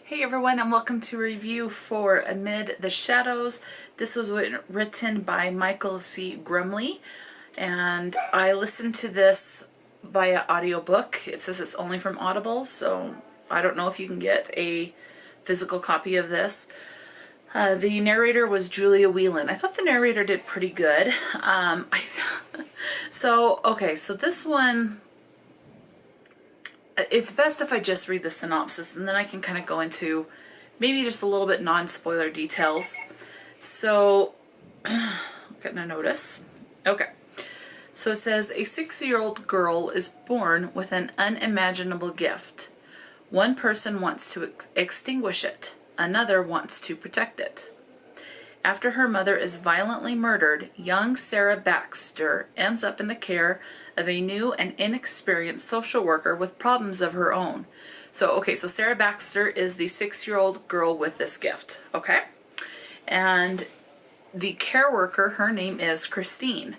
Hey everyone, and welcome to a review for Amid the Shadows. This was written by Michael C. Grumley, and I listened to this via audiobook. It says it's only from Audible, so I don't know if you can get a physical copy of this. The narrator was Julia Whelan. I thought the narrator did pretty good. So this one, it's best if I just read the synopsis and then I can kind of go into maybe just a little bit non-spoiler details. So, getting a notice. Okay. So it says, a 6-year-old girl is born with an unimaginable gift. One person wants to extinguish it. Another wants to protect it. After her mother is violently murdered, young Sarah Baxter ends up in the care of a new and inexperienced social worker with problems of her own. So Sarah Baxter is the 6-year-old girl with this gift, okay? And the care worker, her name is Christine.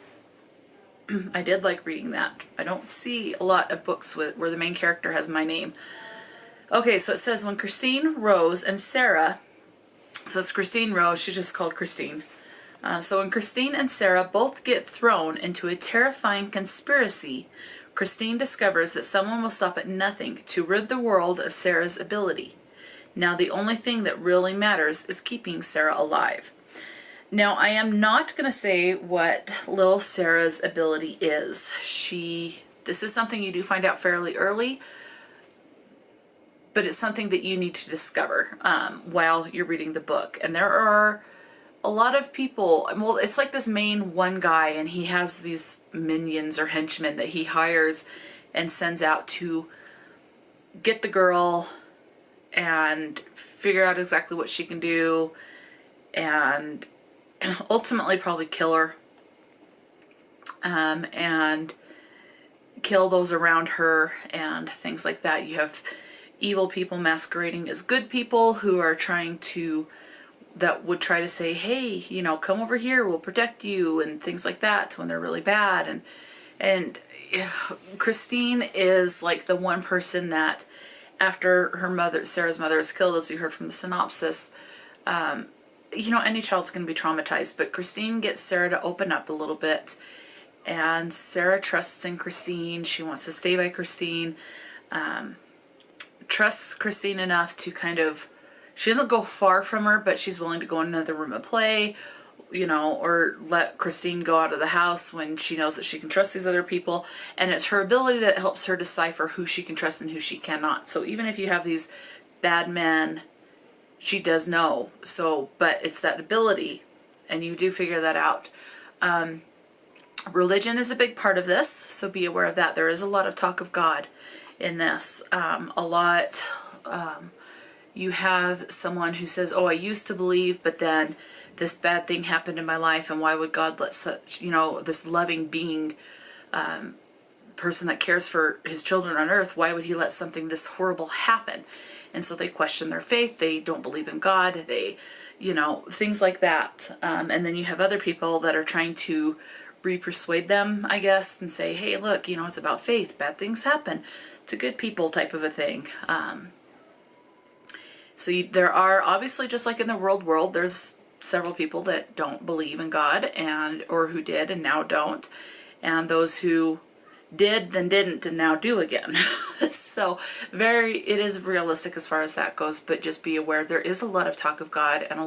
I did like reading that. I don't see a lot of books where the main character has my name. Okay, so it says, when Christine Rose and Sarah... So it's Christine Rose, she's just called Christine. So when Christine and Sarah both get thrown into a terrifying conspiracy, Christine discovers that someone will stop at nothing to rid the world of Sarah's ability. Now the only thing that really matters is keeping Sarah alive. Now I am not going to say what little Sarah's ability is. This is something you do find out fairly early, but it's something that you need to discover while you're reading the book. And there are a lot of people, well, it's like this main one guy, and he has these minions or henchmen that he hires and sends out to get the girl and figure out exactly what she can do and ultimately probably kill her and kill those around her and things like that. You have evil people masquerading as good people who are that would try to say, hey, come over here, we'll protect you, and things like that when they're really bad. And Christine is like the one person that after Sarah's mother is killed, as you heard from the synopsis, any child's going to be traumatized, but Christine gets Sarah to open up a little bit, and Sarah trusts in Christine. She wants to stay by Christine. Trusts Christine enough to she doesn't go far from her, but she's willing to go in another room and play, or let Christine go out of the house when she knows that she can trust these other people. And it's her ability that helps her decipher who she can trust and who she cannot. So even if you have these bad men, she does know. But it's that ability, and you do figure that out. Religion is a big part of this, so be aware of that. There is a lot of talk of God in this. You have someone who says, oh, I used to believe, but then this bad thing happened in my life, and why would God let such, this loving being, person that cares for his children on earth, why would he let something this horrible happen? And so they question their faith, they don't believe in God, they, things like that. And then you have other people that are trying to re-persuade them, I guess, and say, hey, look, it's about faith, bad things happen to good people, type of a thing. There are, obviously, just like in the world, there's several people that don't believe in God, or who did and now don't, and those who did, then didn't, and now do again. So it is realistic as far as that goes, but just be aware there is a lot of talk of God and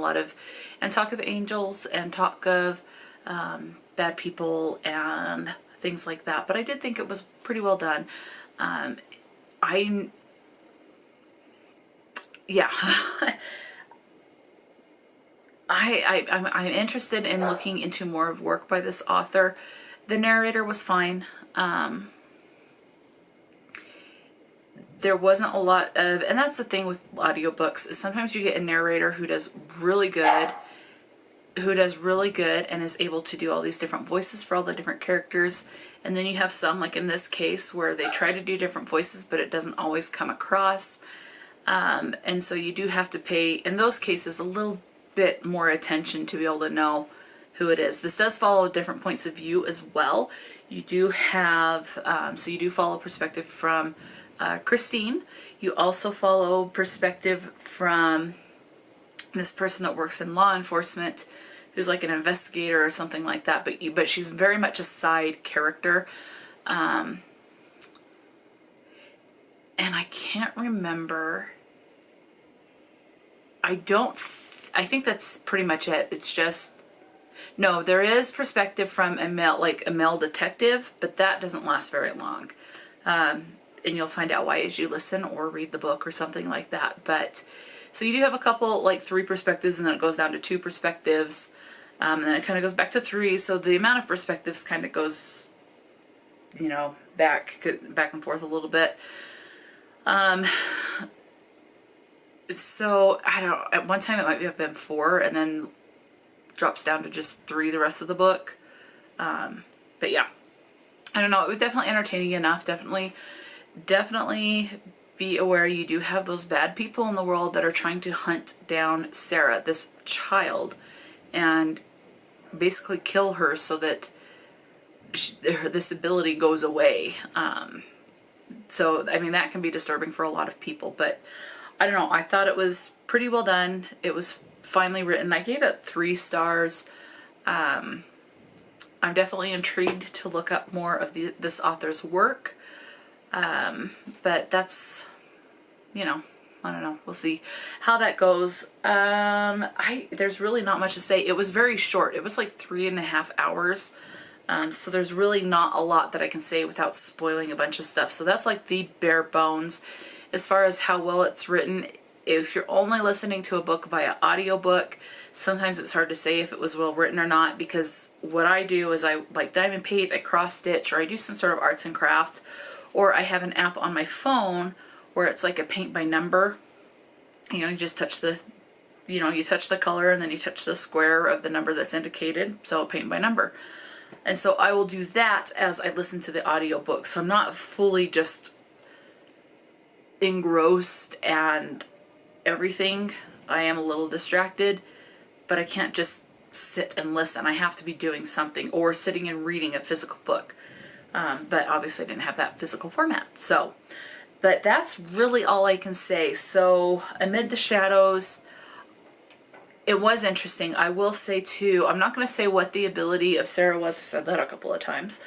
talk of angels and talk of bad people and things like that. But I did think it was pretty well done. I'm interested in looking into more of work by this author. The narrator was fine. There wasn't a lot of, and that's the thing with audiobooks, is sometimes you get a narrator who does really good and is able to do all these different voices for all the different characters. And then you have some, like in this case, where they try to do different voices, but it doesn't always come across. And so you do have to pay, in those cases, a little bit more attention to be able to know who it is. This does follow different points of view as well. You do have, so you do follow perspective from Christine. You also follow perspective from this person that works in law enforcement, who's like an investigator or something like that, but she's very much a side character. And I can't remember. I think that's pretty much it. It's just, no, there is perspective from a male detective, but that doesn't last very long. And you'll find out why as you listen or read the book or something like that. But so you do have a couple, like 3 perspectives, and then it goes down to 2 perspectives, and then it kind of goes back to 3. So the amount of perspectives kind of goes, back and forth a little bit. So I don't know, at one time it might have been 4, and then drops down to just 3 the rest of the book. But yeah, I don't know. It was definitely entertaining enough. Definitely be aware you do have those bad people in the world that are trying to hunt down Sarah, this child, and basically kill her so that this ability goes away. So, I mean, that can be disturbing for a lot of people, but I don't know. I thought it was pretty well done. It was finely written. I gave it 3 stars. I'm definitely intrigued to look up more of this author's work. But that's, I don't know. We'll see how that goes. There's really not much to say. It was very short. It was like 3.5 hours. So there's really not a lot that I can say without spoiling a bunch of stuff. So that's like the bare bones. As far as how well it's written, if you're only listening to a book via audiobook, sometimes it's hard to say if it was well written or not, because what I do is I like diamond paint, I cross stitch, or I do some sort of arts and craft, or I have an app on my phone where it's like a paint by number. You just touch you touch the color and then you touch the square of the number that's indicated, so paint by number. And so I will do that as I listen to the audiobook. So I'm not fully just engrossed and everything. I am a little distracted, but I can't just sit and listen. I have to be doing something or sitting and reading a physical book. But obviously I didn't have that physical format. So, but that's really all I can say. So Amid the Shadows, it was interesting. I will say too, I'm not going to say what the ability of Sarah was. I've said that a couple of times,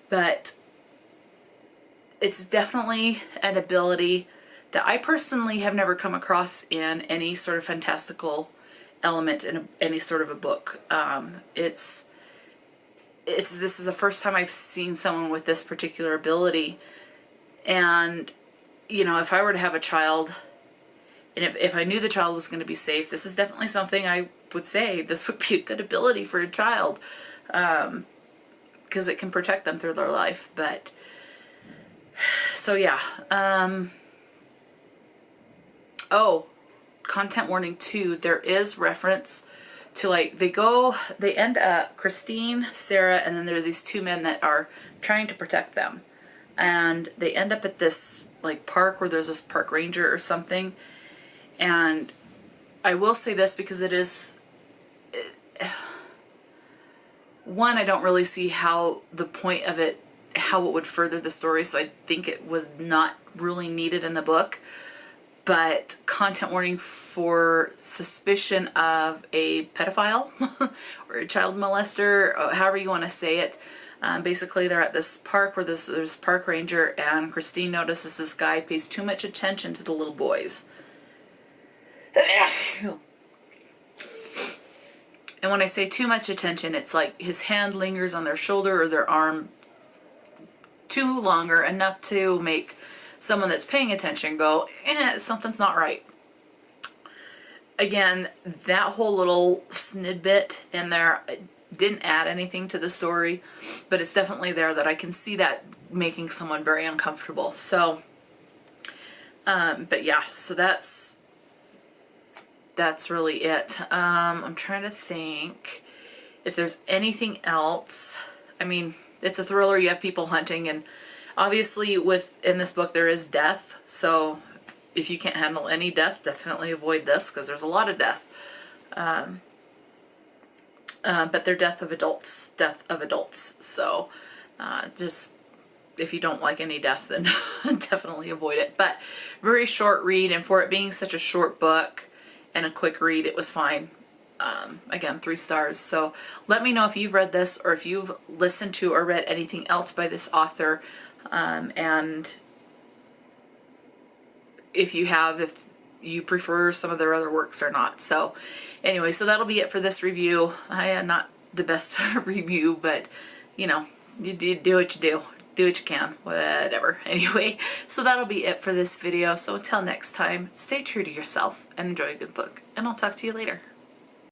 but it's definitely an ability that I personally have never come across in any sort of fantastical element in any sort of a book. This is the first time I've seen someone with this particular ability, and if I were to have a child, and if I knew the child was going to be safe, this is definitely something I would say this would be a good ability for a child, because it can protect them through their life. But so yeah. Oh, content warning too. There is reference to they end up Christine, Sarah, and then there are these 2 men that are trying to protect them, and they end up at this park where there's this park ranger or something. And I will say this because one, I don't really see how the point of it, how it would further the story, so I think it was not really needed in the book. But content warning for suspicion of a pedophile or a child molester, or however you want to say it. Basically, they're at this park where there's park ranger, and Christine notices this guy pays too much attention to the little boys. And when I say too much attention, it's like his hand lingers on their shoulder or their arm too longer, enough to make someone that's paying attention go, something's not right. Again, that whole little snidbit in there didn't add anything to the story, but it's definitely there that I can see that making someone very uncomfortable. So, but yeah, so that's really it. I'm trying to think if there's anything else. I mean, it's a thriller. You have people hunting, and obviously in this book there is death. So if you can't handle any death, definitely avoid this, because there's a lot of death. But they're death of adults. So just if you don't like any death, then definitely avoid it. But very short read, and for it being such a short book and a quick read, it was fine. Again, 3 stars. So let me know if you've read this or if you've listened to or read anything else by this author, and if you have, if you prefer some of their other works or not. So anyway, so that'll be it for this review. I am not the best review, but you know, you do what you do. Do what you can, whatever. Anyway, so that'll be it for this video. So until next time, stay true to yourself and enjoy a good book. And I'll talk to you later.